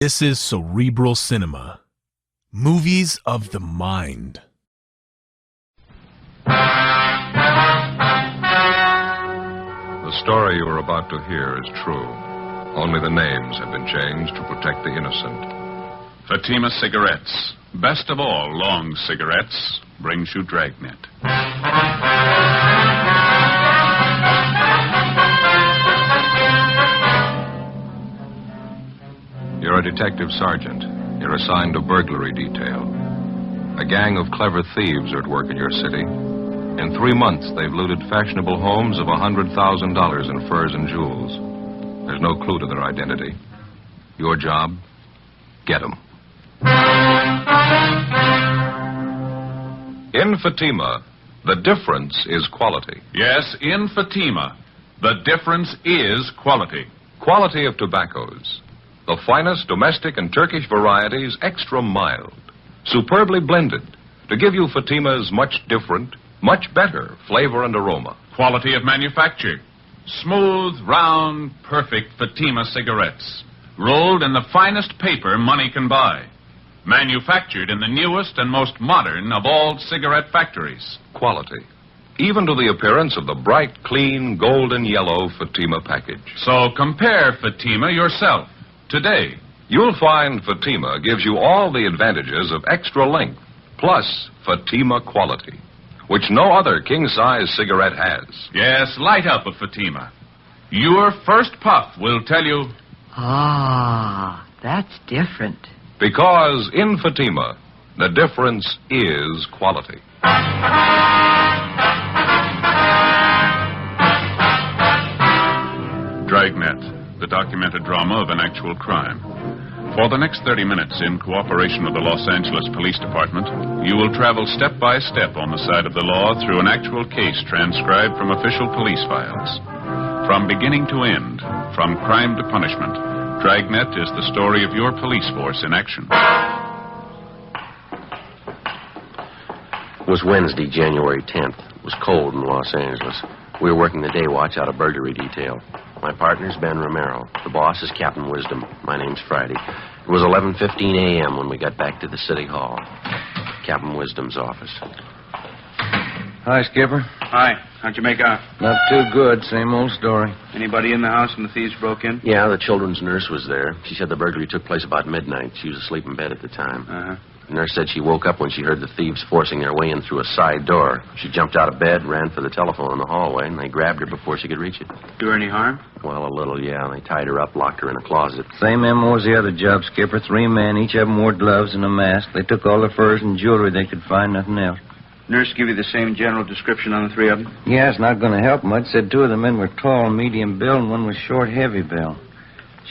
This is Cerebral Cinema. Movies of the mind. The story you are about to hear is true. Only the names have been changed to protect the innocent. Fatima Cigarettes, best of all long cigarettes, brings you Dragnet. You're a detective sergeant. You're assigned to burglary detail. A gang of clever thieves are at work in your city. In 3 months, they've looted fashionable homes of $100,000 in furs and jewels. There's no clue to their identity. Your job? Get them. In Fatima, the difference is quality. Yes, in Fatima, the difference is quality. Quality of tobaccos. The finest domestic and Turkish varieties, extra mild, superbly blended, to give you Fatima's much different, much better flavor and aroma. Quality of manufacture. Smooth, round, perfect Fatima cigarettes. Rolled in the finest paper money can buy. Manufactured in the newest and most modern of all cigarette factories. Quality. Even to the appearance of the bright, clean, golden yellow Fatima package. So compare Fatima yourself today. You'll find Fatima gives you all the advantages of extra length, plus Fatima quality, which no other king-size cigarette has. Yes, light up a Fatima. Your first puff will tell you... Ah, that's different. Because in Fatima, the difference is quality. Dragnet, the documented drama of an actual crime. For the next 30 minutes, in cooperation with the Los Angeles Police Department, you will travel step by step on the side of the law through an actual case transcribed from official police files. From beginning to end, from crime to punishment, Dragnet is the story of your police force in action. It was Wednesday, January 10th. It was cold in Los Angeles. We were working the day watch out of burglary detail. My partner's Ben Romero. The boss is Captain Wisdom. My name's Friday. It was 11:15 a.m. when we got back to the city hall. Captain Wisdom's office. Hi, Skipper. Hi. How'd you make out? Not too good. Same old story. Anybody in the house when the thieves broke in? Yeah, the children's nurse was there. She said the burglary took place about midnight. She was asleep in bed at the time. Uh-huh. The nurse said she woke up when she heard the thieves forcing their way in through a side door. She jumped out of bed, ran for the telephone in the hallway, and they grabbed her before she could reach it. Do her any harm? Well, a little, yeah. They tied her up, locked her in a closet. Same MO as the other job, Skipper. 3 men. Each of them wore gloves and a mask. They took all the furs and jewelry they could find, nothing else. Nurse give you the same general description on the 3 of them? Yeah, it's not going to help much. Said 2 of the men were tall, medium build, and one was short, heavy build.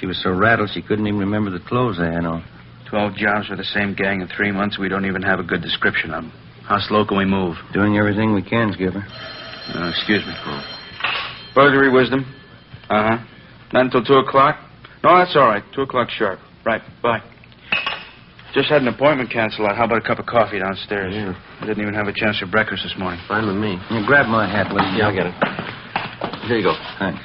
She was so rattled she couldn't even remember the clothes they had on. 12 jobs for the same gang in 3 months. We don't even have a good description of them. How slow can we move? Doing everything we can, Skipper. Excuse me. Burglary, Wisdom? Uh-huh. Not until 2 o'clock? No, that's all right. 2 o'clock sharp. Right. Bye. Just had an appointment canceled out. How about a cup of coffee downstairs? Yeah. I didn't even have a chance for breakfast this morning. Fine with me. You grab my hat, will you? Yeah, I'll get it. Here you go. Thanks.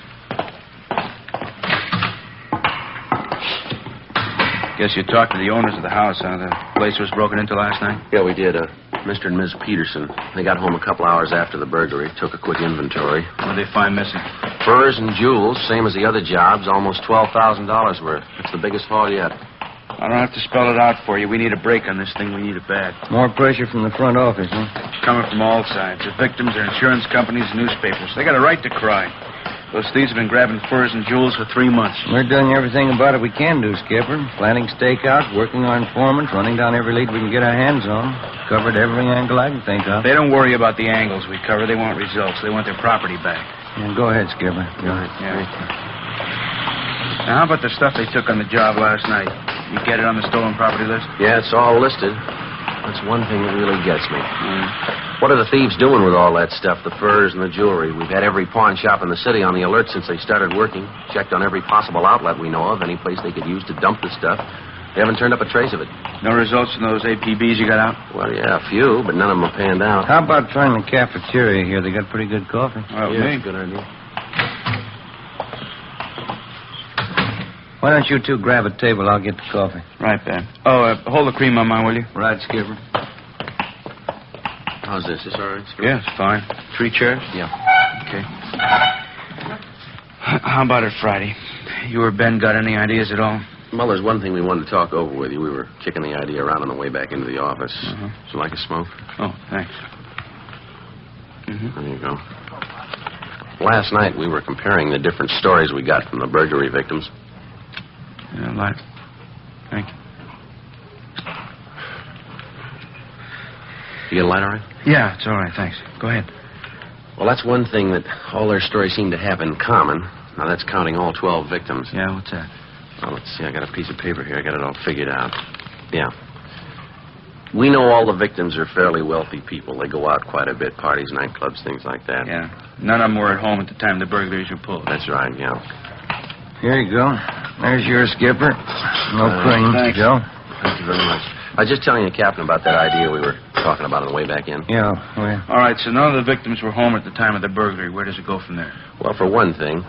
Guess you talked to the owners of the house, huh? The place was broken into last night? Yeah, we did. Mr. and Ms. Peterson. They got home a couple hours after the burglary, took a quick inventory. What did they find missing? Furs and jewels, same as the other jobs, almost $12,000 worth. It's the biggest haul yet. I don't have to spell it out for you. We need a break on this thing. We need it bad. More pressure from the front office, huh? Coming from all sides. The victims, their insurance companies, newspapers. They got a right to cry. Those thieves have been grabbing furs and jewels for 3 months. We're doing everything about it we can do, Skipper. Planning stakeouts, working our informants, running down every lead we can get our hands on. Covered every angle I can think of. They don't worry about the angles we cover. They want results. They want their property back. Yeah, go ahead, Skipper. Go ahead. Yeah. Now, how about the stuff they took on the job last night? You get it on the stolen property list? Yeah, it's all listed. That's one thing that really gets me. What are the thieves doing with all that stuff, the furs and the jewelry? We've had every pawn shop in the city on the alert since they started working. Checked on every possible outlet we know of, any place they could use to dump the stuff. They haven't turned up a trace of it. No results from those APBs you got out? Well, yeah, a few, but none of them have panned out. How about trying the cafeteria here? They got pretty good coffee. Well, Yeah, me. good idea. Why don't you two grab a table? I'll get the coffee. Right, Ben. Oh, hold the cream on mine, will you? Right, Skipper. How's this? Is all right? Yeah, it's fine. 3 chairs? Yeah. Okay. How about it Friday? You or Ben got any ideas at all? Well, there's one thing we wanted to talk over with you. We were kicking the idea around on the way back into the office. Uh-huh. Would you like a smoke? Oh, thanks. There you go. Last night, we were comparing the different stories we got from the burglary victims. Yeah, light. Thank you. You get a light all right? Yeah, it's all right, thanks. Go ahead. Well, that's one thing that all their stories seem to have in common. Now, that's counting all 12 victims. Yeah, what's that? Well, let's see. I got a piece of paper here. I got it all figured out. Yeah. We know all the victims are fairly wealthy people. They go out quite a bit, parties, nightclubs, things like that. Yeah. None of them were at home at the time the burglaries were pulled. That's right, yeah. Here you go. There's your Skipper. No cream. Thanks. Joe? Thank you very much. I was just telling you, Captain, about that idea we were talking about on the way back in. Yeah, well. All right, so none of the victims were home at the time of the burglary. Where does it go from there? Well, for one thing,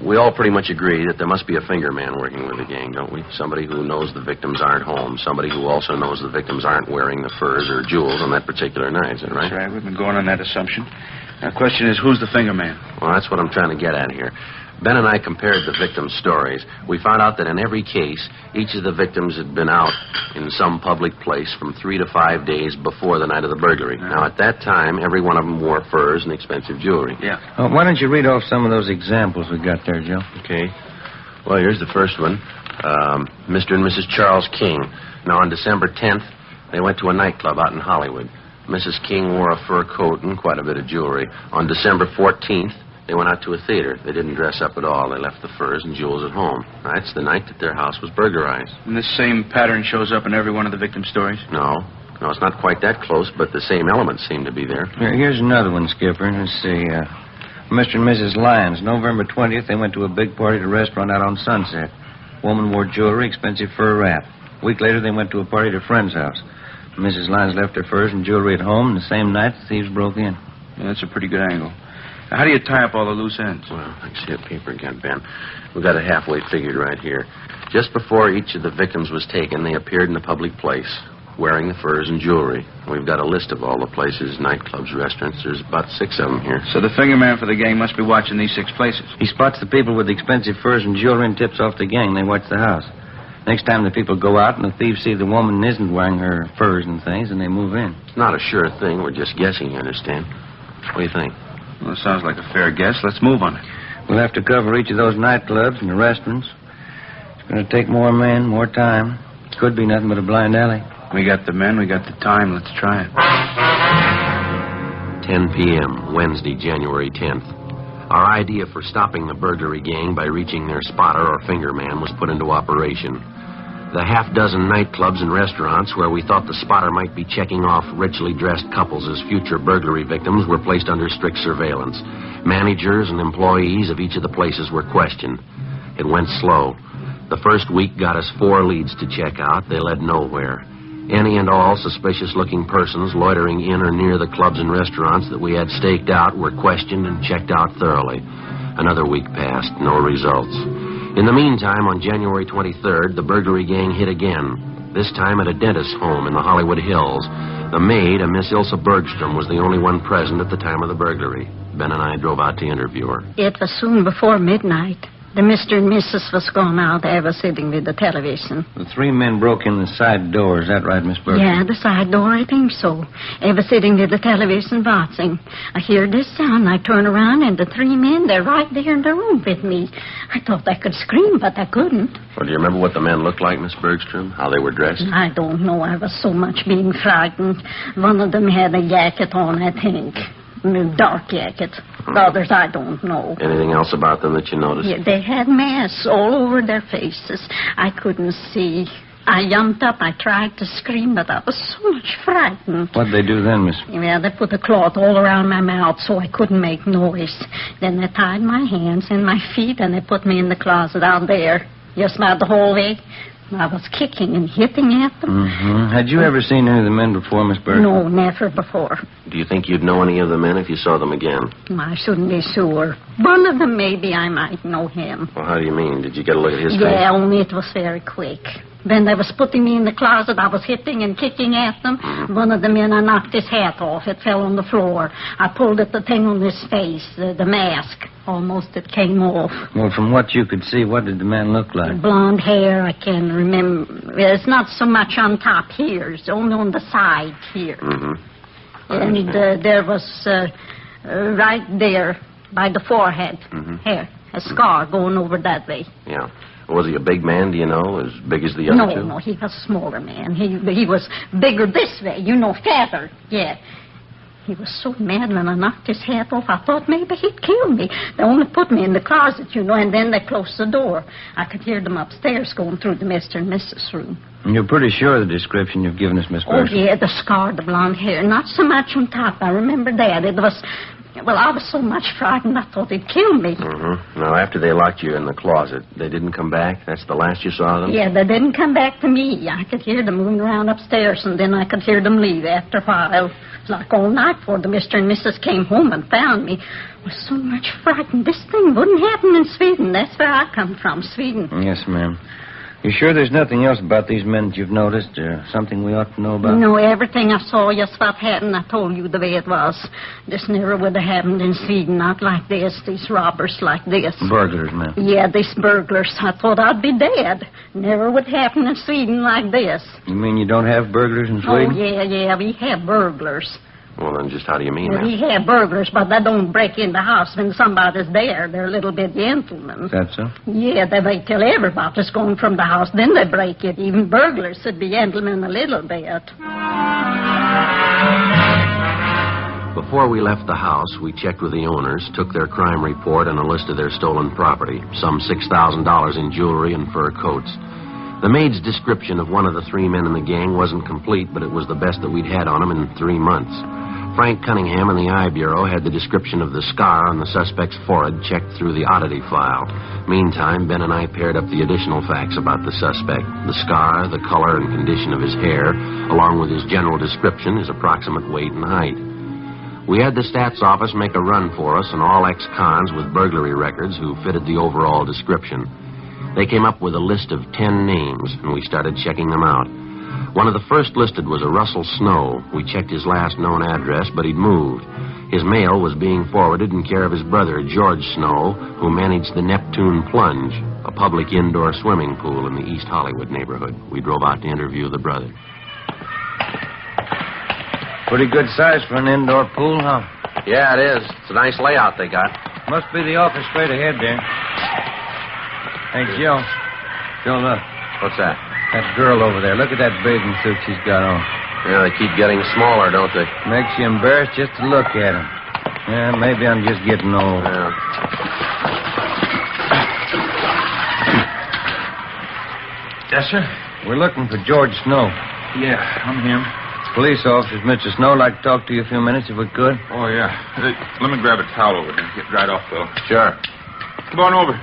we all pretty much agree that there must be a finger man working with the gang, don't we? Somebody who knows the victims aren't home. Somebody who also knows the victims aren't wearing the furs or jewels on that particular night, is that right? That's right. We've been going on that assumption. Now, the question is, who's the finger man? Well, that's what I'm trying to get at here. Ben and I compared the victims' stories. We found out that in every case, each of the victims had been out in some public place from 3 to 5 days before the night of the burglary. Now, at that time, every one of them wore furs and expensive jewelry. Yeah. Why don't you read off some of those examples we got there, Joe? Okay. Well, here's the first one. Mr. and Mrs. Charles King. Now, on December 10th, they went to a nightclub out in Hollywood. Mrs. King wore a fur coat and quite a bit of jewelry. On December 14th, they went out to a theater. They didn't dress up at all. They left the furs and jewels at home. That's the night that their house was burglarized. And this same pattern shows up in every one of the victims' stories? No, it's not quite that close, but the same elements seem to be there. Here's another one, Skipper. Let's see. Mr. and Mrs. Lyons. November 20th, they went to a big party at a restaurant out on Sunset. Woman wore jewelry, expensive fur wrap. A week later, they went to a party at a friend's house. Mrs. Lyons left her furs and jewelry at home, and the same night, the thieves broke in. Yeah, that's a pretty good angle. Now, how do you tie up all the loose ends? Well, I see that paper again, Ben. We've got it halfway figured right here. Just before each of the victims was taken, they appeared in a public place, wearing the furs and jewelry. We've got a list of all the places, nightclubs, restaurants. There's about 6 of them here. So the finger man for the gang must be watching these 6 places. He spots the people with the expensive furs and jewelry and tips off the gang. They watch the house. Next time the people go out and the thieves see the woman isn't wearing her furs and things, and they move in. It's not a sure thing. We're just guessing, you understand? What do you think? Well, it sounds like a fair guess. Let's move on it. We'll have to cover each of those nightclubs and the restaurants. It's going to take more men, more time. Could be nothing but a blind alley. We got the men, we got the time. Let's try it. 10 p.m., Wednesday, January 10th. Our idea for stopping the burglary gang by reaching their spotter or finger man was put into operation. The half-dozen nightclubs and restaurants where we thought the spotter might be checking off richly dressed couples as future burglary victims were placed under strict surveillance. Managers and employees of each of the places were questioned. It went slow. The first week got us 4 leads to check out. They led nowhere. Any and all suspicious-looking persons loitering in or near the clubs and restaurants that we had staked out were questioned and checked out thoroughly. Another week passed, no results. In the meantime, on January 23rd, the burglary gang hit again, this time at a dentist's home in the Hollywood Hills. The maid, a Miss Ilsa Bergstrom, was the only one present at the time of the burglary. Ben and I drove out to interview her. It was soon before midnight. The Mr. and Mrs. was gone out. They were sitting with the television. The 3 men broke in the side door. Is that right, Miss Bergstrom? Yeah, the side door, I think so. They were sitting with the television watching. I hear this sound. I turn around, and the 3 men, they're right there in the room with me. I thought I could scream, but I couldn't. Well, do you remember what the men looked like, Miss Bergstrom? How they were dressed? I don't know. I was so much being frightened. One of them had a jacket on, I think. A dark jacket. The others, I don't know. Anything else about them that you noticed? Yeah, they had masks all over their faces. I couldn't see. I jumped up. I tried to scream, but I was so much frightened. What'd they do then, Miss? Yeah, they put a cloth all around my mouth so I couldn't make noise. Then they tied my hands and my feet, and they put me in the closet out there, just about the hallway. I was kicking and hitting at them. Mm-hmm. Had you ever seen any of the men before, Miss Burke? No, never before. Do you think you'd know any of the men if you saw them again? I shouldn't be sure. One of them, maybe I might know him. Well, how do you mean? Did you get a look at his face? Yeah, only it was very quick. Then they was putting me in the closet. I was hitting and kicking at them. Mm-hmm. One of the men, I knocked his hat off. It fell on the floor. I pulled at the thing on his face, the mask. Almost it came off. Well, from what you could see, what did the man look like? Blonde hair, I can remember. It's not so much on top here. It's only on the side here. Mm-hmm. And there was right there by the forehead here, a scar going over that way. Yeah. Was he a big man, do you know? As big as the other two? No, he was a smaller man. He was bigger this way, fatter. Yeah. He was so mad when I knocked his hat off, I thought maybe he'd kill me. They only put me in the closet, and then they closed the door. I could hear them upstairs going through the Mr. and Mrs. room. And you're pretty sure of the description you've given us, Miss Oh, Burke? yeah, the scar, the blonde hair. Not so much on top. I remember that. It was... Well, I was so much frightened, I thought he'd kill me. Mm-hmm. Now, after they locked you in the closet, they didn't come back? That's the last you saw of them? Yeah, they didn't come back to me. I could hear them moving around upstairs, and then I could hear them leave after a while. It was like all night before the Mr. and Mrs. came home and found me. I was so much frightened. This thing wouldn't happen in Sweden. That's where I come from, Sweden. Yes, ma'am. You sure there's nothing else about these men that you've noticed, or something we ought to know about? No, everything I saw, just what happened, I told you the way it was. This never would have happened in Sweden, not like this, these robbers like this. Burglars, ma'am. Yeah, these burglars. I thought I'd be dead. Never would happen in Sweden like this. You mean you don't have burglars in Sweden? Oh, yeah, we have burglars. Well, then just how do you mean Well, that? we have burglars, but they don't break in the house when somebody's there. They're a little bit gentlemen. Is that so? Yeah, they wait till everybody's gone from the house, then they break it. Even burglars should be gentlemen a little bit. Before we left the house, we checked with the owners, took their crime report and a list of their stolen property, some $6,000 in jewelry and fur coats. The maid's description of one of the three men in the gang wasn't complete, but it was the best that we'd had on him in 3 months. Frank Cunningham in the Eye Bureau had the description of the scar on the suspect's forehead checked through the oddity file. Meantime, Ben and I paired up the additional facts about the suspect. The scar, the color and condition of his hair, along with his general description, his approximate weight and height. We had the stats office make a run for us and all ex-cons with burglary records who fitted the overall description. They came up with a list of 10 names, and we started checking them out. One of the first listed was a Russell Snow. We checked his last known address, but he'd moved. His mail was being forwarded in care of his brother, George Snow, who managed the Neptune Plunge, a public indoor swimming pool in the East Hollywood neighborhood. We drove out to interview the brother. Pretty good size for an indoor pool, huh? Yeah, it is. It's a nice layout they got. Must be the office straight ahead there. Hey, Joe. Joe, look. What's that? That girl over there. Look at that bathing suit she's got on. Yeah, they keep getting smaller, don't they? Makes you embarrassed just to look at them. Yeah, maybe I'm just getting old. Yeah. Yes, sir? We're looking for George Snow. Yeah, I'm him. Police officers, Mr. Snow, like to talk to you a few minutes if we could. Oh, yeah. Let me grab a towel over here. Get right off, Phil. Sure. Come on over.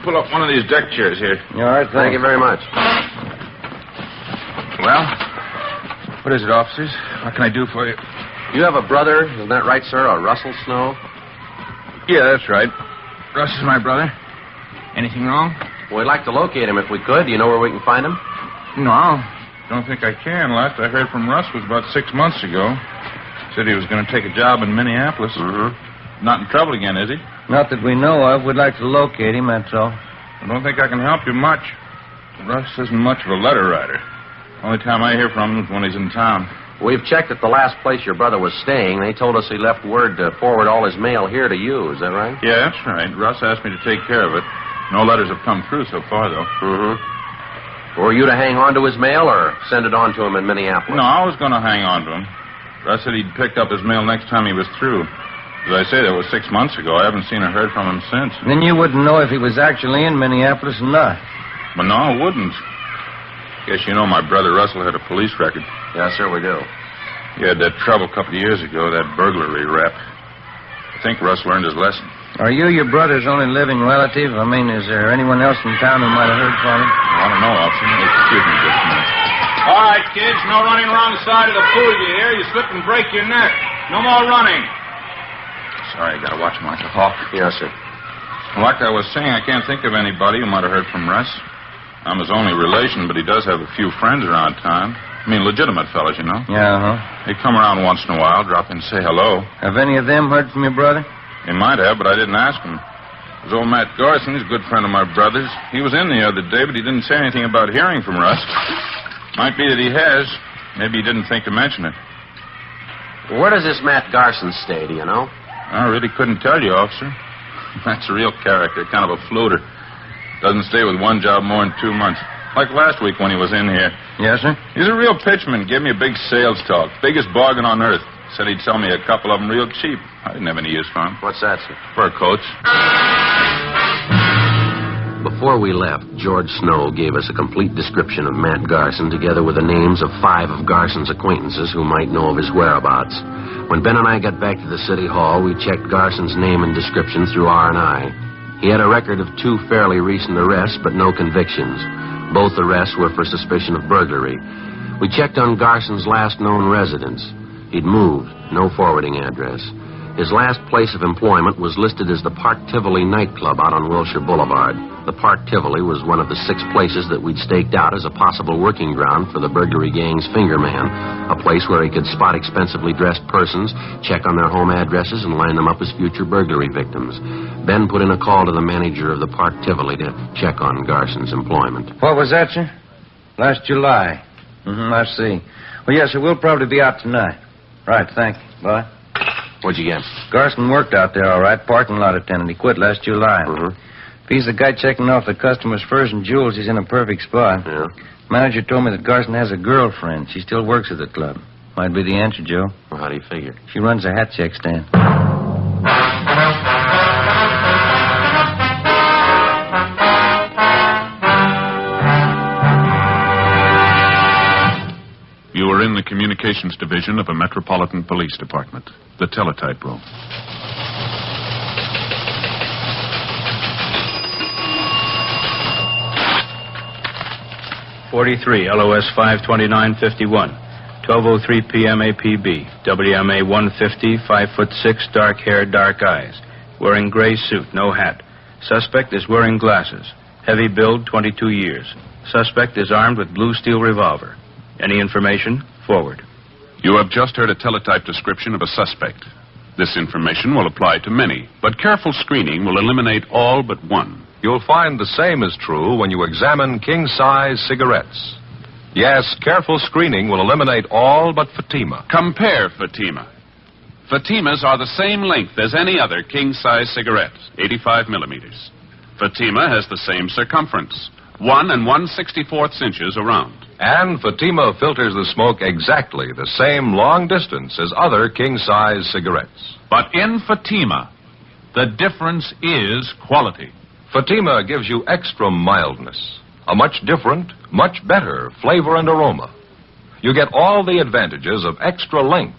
Pull up one of these deck chairs here. All right, Thank you very much. Well, what is it, officers? What can I do for you? You have a brother, isn't that right, sir? A Russell Snow? Yeah, that's right. Russ is my brother. Anything wrong? Well, we'd like to locate him if we could. Do you know where we can find him? No, don't think I can. Last I heard from Russ was about 6 months ago. Said he was going to take a job in Minneapolis. Mm-hmm. Not in trouble again, is he? Not that we know of. We'd like to locate him, that's all. I don't think I can help you much. Russ isn't much of a letter writer. Only time I hear from him is when he's in town. We've checked at the last place your brother was staying. They told us he left word to forward all his mail here to you. Is that right? Yeah, that's right. Russ asked me to take care of it. No letters have come through so far, though. Mm-hmm. Were you to hang on to his mail or send it on to him in Minneapolis? No, I was going to hang on to him. Russ said he'd pick up his mail next time he was through. As I say, that was 6 months ago. I haven't seen or heard from him since. Then you wouldn't know if he was actually in Minneapolis or not. But no, I wouldn't. Guess you know my brother Russell had a police record. Yes, sir, we do. He had that trouble a couple of years ago, that burglary rap. I think Russ learned his lesson. Are you your brother's only living relative? I mean, is there anyone else in town who might have heard from him? I don't know, officer. Excuse me just a minute. All right, kids, no running around the side of the pool, you hear? You slip and break your neck. No more running. Sorry, I gotta watch him like a hawk. Yes, sir. Like I was saying, I can't think of anybody who might have heard from Russ. I'm his only relation, but he does have a few friends around town. I mean, legitimate fellas, you know. Yeah, They come around once in a while, drop in and say hello. Have any of them heard from your brother? They might have, but I didn't ask him. There's old Matt Garson. He's a good friend of my brother's. He was in the other day, but he didn't say anything about hearing from Russ. Might be that he has. Maybe he didn't think to mention it. Where does this Matt Garson stay, do you know? I really couldn't tell you, officer. That's a real character, kind of a floater. Doesn't stay with one job more than 2 months. Like last week when he was in here. Yes, sir? He's a real pitchman. Gave me a big sales talk. Biggest bargain on earth. Said he'd sell me a couple of them real cheap. I didn't have any use for them. What's that, sir? Fur coats. Before we left, George Snow gave us a complete description of Matt Garson, together with the names of 5 of Garson's acquaintances who might know of his whereabouts. When Ben and I got back to the city hall, we checked Garson's name and description through R&I. He had a record of 2 fairly recent arrests, but no convictions. Both arrests were for suspicion of burglary. We checked on Garson's last known residence. He'd moved, no forwarding address. His last place of employment was listed as the Park Tivoli nightclub out on Wilshire Boulevard. The Park Tivoli was one of the 6 places that we'd staked out as a possible working ground for the burglary gang's finger man, a place where he could spot expensively dressed persons, check on their home addresses, and line them up as future burglary victims. Ben put in a call to the manager of the Park Tivoli to check on Garson's employment. What was that, sir? Last July. I see. Well, yes, sir, we'll probably be out tonight. Right, thank you. Bye. What'd you get? Garson worked out there all right, parking lot attendant. He quit last July. If he's the guy checking off the customers' furs and jewels, he's in a perfect spot. Yeah. Manager told me that Garson has a girlfriend. She still works at the club. Might be the answer, Joe. Well, how do you figure? She runs a hat check stand. You were in the communications division of a metropolitan police department, the teletype room. .43, LOS 52951, 12:03 p.m. APB, WMA 150, 5'6", dark hair, dark eyes, wearing gray suit, no hat. Suspect is wearing glasses. Heavy build, 22 years. Suspect is armed with blue steel revolver. Any information? Forward. You have just heard a teletype description of a suspect. This information will apply to many, but careful screening will eliminate all but one. You'll find the same is true when you examine king-size cigarettes. Yes, careful screening will eliminate all but Fatima. Compare Fatima. Fatimas are the same length as any other king-size cigarette, 85 millimeters. Fatima has the same circumference, 1 1/64 inches around. And Fatima filters the smoke exactly the same long distance as other king-size cigarettes. But in Fatima, the difference is quality. Fatima gives you extra mildness, a much different, much better flavor and aroma. You get all the advantages of extra length,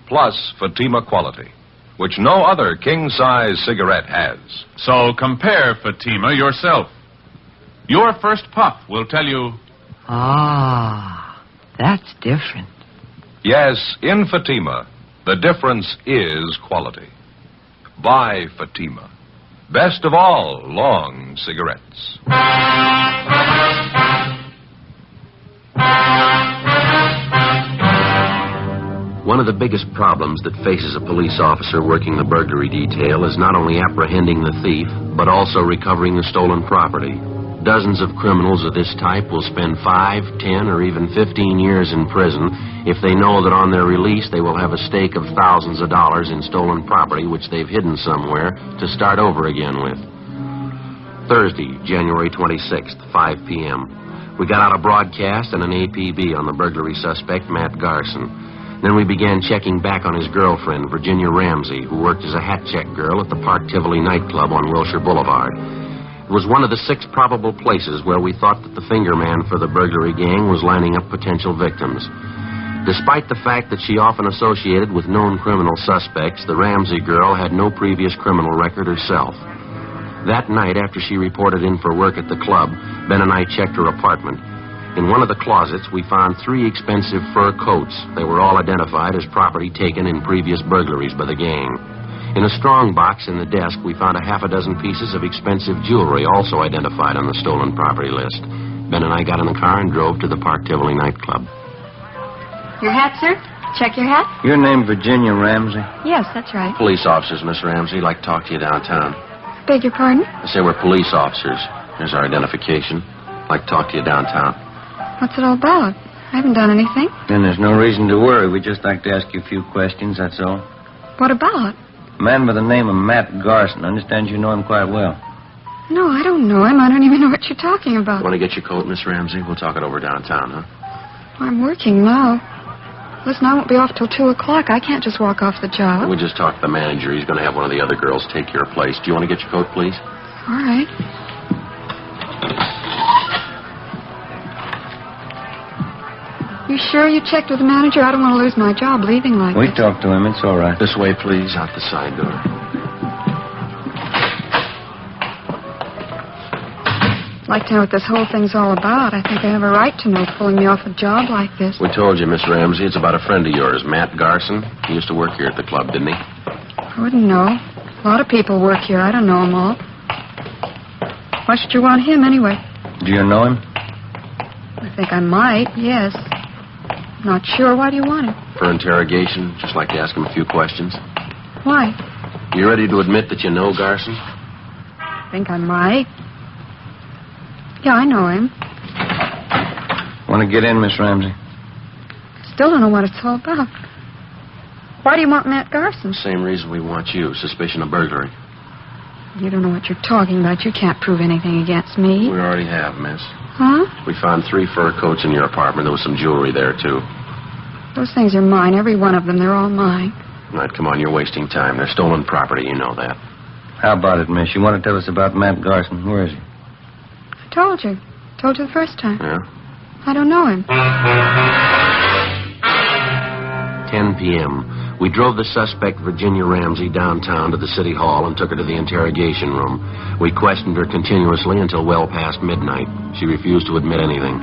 plus Fatima quality, which no other king-size cigarette has. So compare Fatima yourself. Your first puff will tell you... Ah, that's different. Yes, in Fatima, the difference is quality. Buy Fatima. Best of all long cigarettes. One of the biggest problems that faces a police officer working the burglary detail is not only apprehending the thief, but also recovering the stolen property. Dozens of criminals of this type will spend 5, 10, or even 15 years in prison if they know that on their release they will have a stake of thousands of dollars in stolen property which they've hidden somewhere to start over again with. Thursday, January 26th, 5 p.m. We got out a broadcast and an APB on the burglary suspect, Matt Garson. Then we began checking back on his girlfriend, Virginia Ramsey, who worked as a hat check girl at the Park Tivoli nightclub on Wilshire Boulevard. It was one of the 6 probable places where we thought that the finger man for the burglary gang was lining up potential victims. Despite the fact that she often associated with known criminal suspects, the Ramsey girl had no previous criminal record herself. That night, after she reported in for work at the club, Ben and I checked her apartment. In one of the closets, we found 3 expensive fur coats. They were all identified as property taken in previous burglaries by the gang. In a strong box in the desk, we found a half a dozen pieces of expensive jewelry, also identified on the stolen property list. Ben and I got in the car and drove to the Park Tivoli nightclub. Your hat, sir? Check your hat? Your name Virginia Ramsey? Yes, that's right. Police officers, Miss Ramsey. Like to talk to you downtown. Beg your pardon? I say we're police officers. Here's our identification. Like to talk to you downtown. What's it all about? I haven't done anything. Then there's no reason to worry. We'd just like to ask you a few questions, that's all. What about? A man by the name of Matt Garson. I understand you know him quite well. No, I don't know him. I don't even know what you're talking about. Want to get your coat, Miss Ramsey? We'll talk it over downtown, huh? I'm working now. Listen, I won't be off till 2 o'clock. I can't just walk off the job. We'll just talk to the manager. He's going to have one of the other girls take your place. Do you want to get your coat, please? All right. You sure you checked with the manager? I don't want to lose my job leaving like We this. talked to him. It's all right. This way, please, out the side door. I'd like to know what this whole thing's all about. I think I have a right to know, pulling me off a job like this. We told you, Miss Ramsey, it's about a friend of yours, Matt Garson. He used to work here at the club, didn't he? I wouldn't know. A lot of people work here. I don't know them all. Why should you want him anyway? Do you know him? I think I might, yes. Not sure. Why do you want him? For interrogation, just like to ask him a few questions. Why? You ready to admit that you know Garson? I think I might. Yeah, I know him. Want to get in, Miss Ramsey? Still don't know what it's all about. Why do you want Matt Garson? Same reason we want you, suspicion of burglary. You don't know what you're talking about. You can't prove anything against me. We already have, miss. Huh? We found 3 fur coats in your apartment. There was some jewelry there, too. Those things are mine, every one of them. They're all mine. Right, come on, you're wasting time. They're stolen property, you know that. How about it, miss? You want to tell us about Matt Garson? Where is he? I told you. Told you the first time. Yeah? I don't know him. 10 p.m. We drove the suspect, Virginia Ramsey, downtown to the city hall and took her to the interrogation room. We questioned her continuously until well past midnight. She refused to admit anything.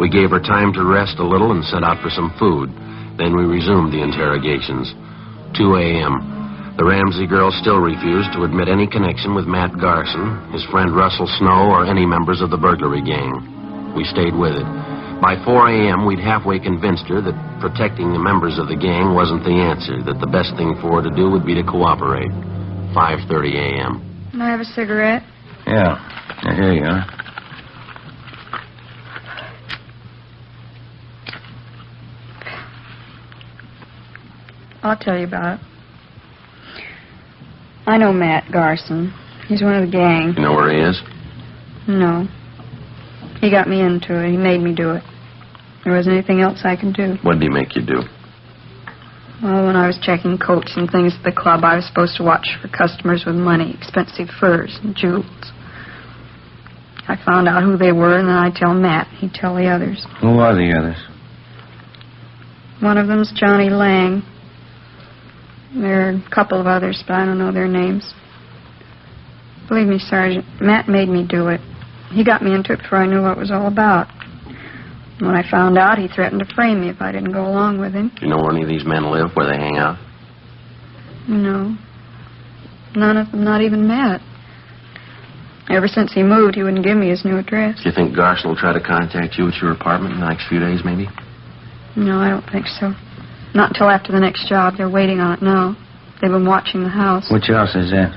We gave her time to rest a little and set out for some food. Then we resumed the interrogations. 2 a.m. The Ramsey girl still refused to admit any connection with Matt Garson, his friend Russell Snow, or any members of the burglary gang. We stayed with it. By 4 a.m., we'd halfway convinced her that protecting the members of the gang wasn't the answer, that the best thing for her to do would be to cooperate. 5:30 a.m. Can I have a cigarette? Yeah. Here you are. I'll tell you about it. I know Matt Garson. He's one of the gang. You know where he is? No. He got me into it. He made me do it. There wasn't anything else I could do. What did he make you do? Well, when I was checking coats and things at the club, I was supposed to watch for customers with money, expensive furs and jewels. I found out who they were, and then I'd tell Matt. He'd tell the others. Who are the others? One of them's Johnny Lang. There are a couple of others, but I don't know their names. Believe me, Sergeant, Matt made me do it. He got me into it before I knew what it was all about. When I found out, he threatened to frame me if I didn't go along with him. Do you know where any of these men live, where they hang out? No. None of them, not even Matt. Ever since he moved, he wouldn't give me his new address. Do you think Garson will try to contact you at your apartment in the next few days, maybe? No, I don't think so. Not until after the next job. They're waiting on it now. They've been watching the house. Which house is that?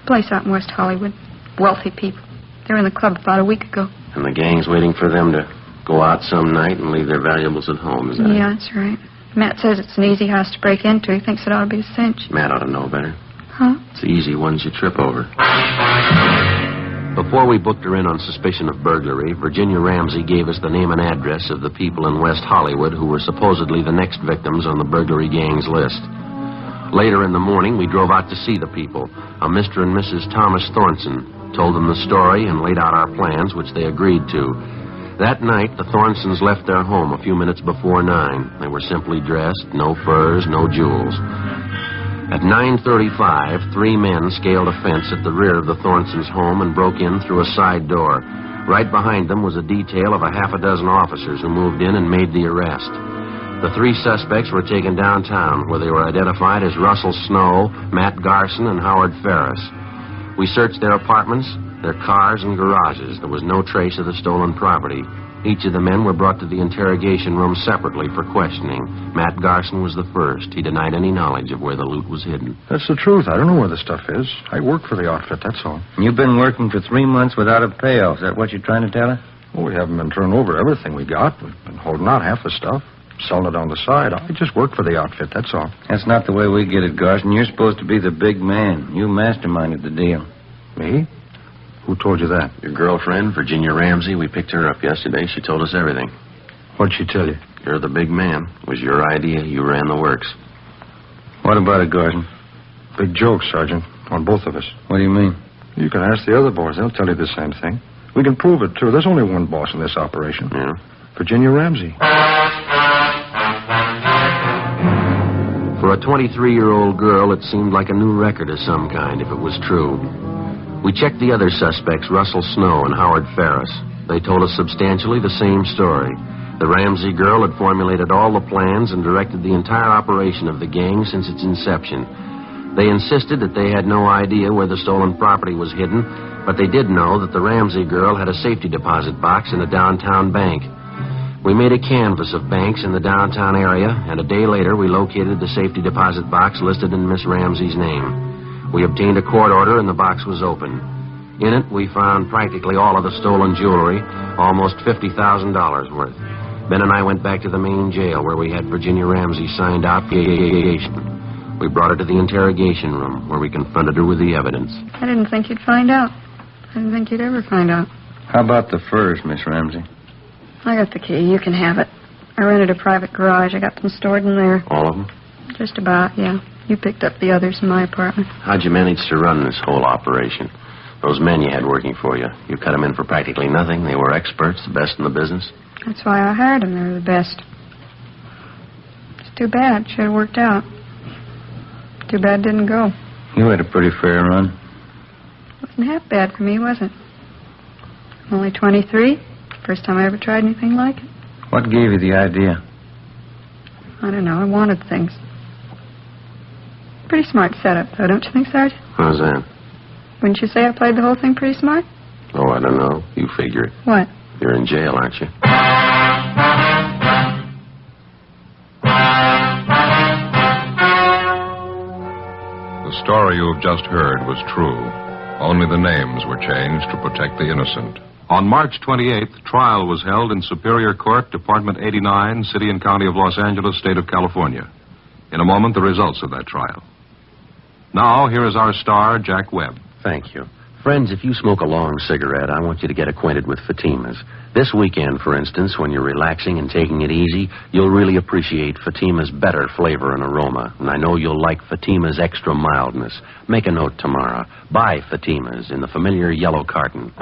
Place out in West Hollywood. Wealthy people. They were in the club about a week ago. And the gang's waiting for them to go out some night and leave their valuables at home, is that it? Yeah, that's right. Matt says it's an easy house to break into. He thinks it ought to be a cinch. Matt ought to know better. Huh? It's the easy ones you trip over. Before we booked her in on suspicion of burglary, Virginia Ramsey gave us the name and address of the people in West Hollywood who were supposedly the next victims on the burglary gang's list. Later in the morning, we drove out to see the people. A Mr. and Mrs. Thomas Thornton, told them the story and laid out our plans, which they agreed to. That night, the Thornsons left their home a few minutes before 9. They were simply dressed, no furs, no jewels. At 9:35, 3 men scaled a fence at the rear of the Thornsons' home and broke in through a side door. Right behind them was a detail of a half a dozen officers who moved in and made the arrest. The three suspects were taken downtown, where they were identified as Russell Snow, Matt Garson, and Howard Ferris. We searched their apartments, their cars, and garages. There was no trace of the stolen property. Each of the men were brought to the interrogation room separately for questioning. Matt Garson was the first. He denied any knowledge of where the loot was hidden. That's the truth. I don't know where the stuff is. I work for the outfit, that's all. You've been working for 3 months without a payoff. Is that what you're trying to tell us? Well, we haven't been turning over everything we got. We've been holding out half the stuff, selling it on the side. I just work for the outfit, that's all. That's not the way we get it, Garson. You're supposed to be the big man. You masterminded the deal. Me? Who told you that? Your girlfriend, Virginia Ramsey. We picked her up yesterday. She told us everything. What'd she tell you? You're the big man. It was your idea. You ran the works. What about it, Garson? Big joke, Sergeant, on both of us. What do you mean? You can ask the other boys. They'll tell you the same thing. We can prove it, too. There's only one boss in this operation. Yeah? Virginia Ramsey. For a 23-year-old girl, it seemed like a new record of some kind, if it was true. We checked the other suspects, Russell Snow and Howard Ferris. They told us substantially the same story. The Ramsey girl had formulated all the plans and directed the entire operation of the gang since its inception. They insisted that they had no idea where the stolen property was hidden, but they did know that the Ramsey girl had a safety deposit box in a downtown bank. We made a canvass of banks in the downtown area, and a day later we located the safety deposit box listed in Miss Ramsey's name. We obtained a court order, and the box was open. In it, we found practically all of the stolen jewelry, almost $50,000 worth. Ben and I went back to the main jail, where we had Virginia Ramsey signed out for interrogation. We brought her to the interrogation room, where we confronted her with the evidence. I didn't think you'd find out. I didn't think you'd ever find out. How about the furs, Miss Ramsey? I got the key. You can have it. I rented a private garage. I got them stored in there. All of them? Just about, yeah. You picked up the others in my apartment. How'd you manage to run this whole operation? Those men you had working for you, you cut them in for practically nothing. They were experts, the best in the business. That's why I hired them. They were the best. It's too bad. Should have worked out. Too bad it didn't go. You had a pretty fair run. Wasn't half bad for me, was it? I'm only 23. First time I ever tried anything like it. What gave you the idea? I don't know. I wanted things. Pretty smart setup, though, don't you think, Sergeant? How's that? Wouldn't you say I played the whole thing pretty smart? Oh, I don't know. You figure it. What? You're in jail, aren't you? The story you have just heard was true. Only the names were changed to protect the innocent. On March 28th, trial was held in Superior Court, Department 89, City and County of Los Angeles, State of California. In a moment, the results of that trial. Now, here is our star, Jack Webb. Thank you. Friends, if you smoke a long cigarette, I want you to get acquainted with Fatima's. This weekend, for instance, when you're relaxing and taking it easy, you'll really appreciate Fatima's better flavor and aroma. And I know you'll like Fatima's extra mildness. Make a note tomorrow. Buy Fatima's in the familiar yellow carton.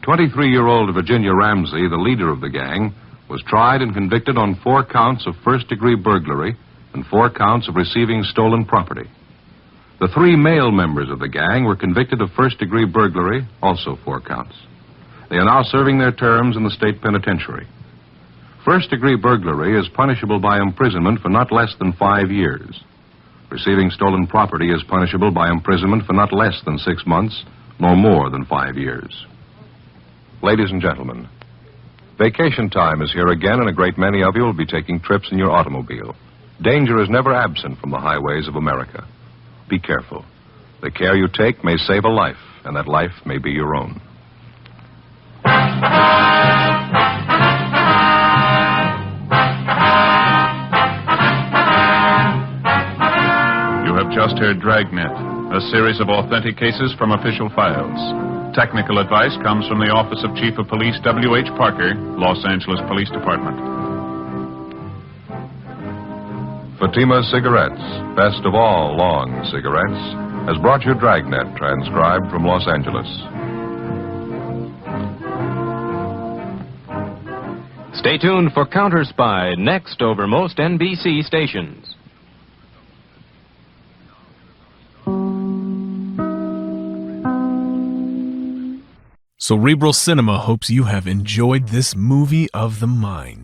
23-year-old Virginia Ramsey, the leader of the gang, was tried and convicted on 4 counts of first-degree burglary and 4 counts of receiving stolen property. The 3 male members of the gang were convicted of first-degree burglary, also 4 counts. They are now serving their terms in the state penitentiary. First-degree burglary is punishable by imprisonment for not less than 5 years. Receiving stolen property is punishable by imprisonment for not less than 6 months, nor more than 5 years. Ladies and gentlemen, vacation time is here again, and a great many of you will be taking trips in your automobile. Danger is never absent from the highways of America. Be careful. The care you take may save a life, and that life may be your own. You have just heard Dragnet, a series of authentic cases from official files. Technical advice comes from the Office of Chief of Police W.H. Parker, Los Angeles Police Department. Fatima Cigarettes, best of all long cigarettes, has brought you Dragnet, transcribed from Los Angeles. Stay tuned for Counter Spy next over most NBC stations. Cerebral Cinema hopes you have enjoyed this movie of the mind.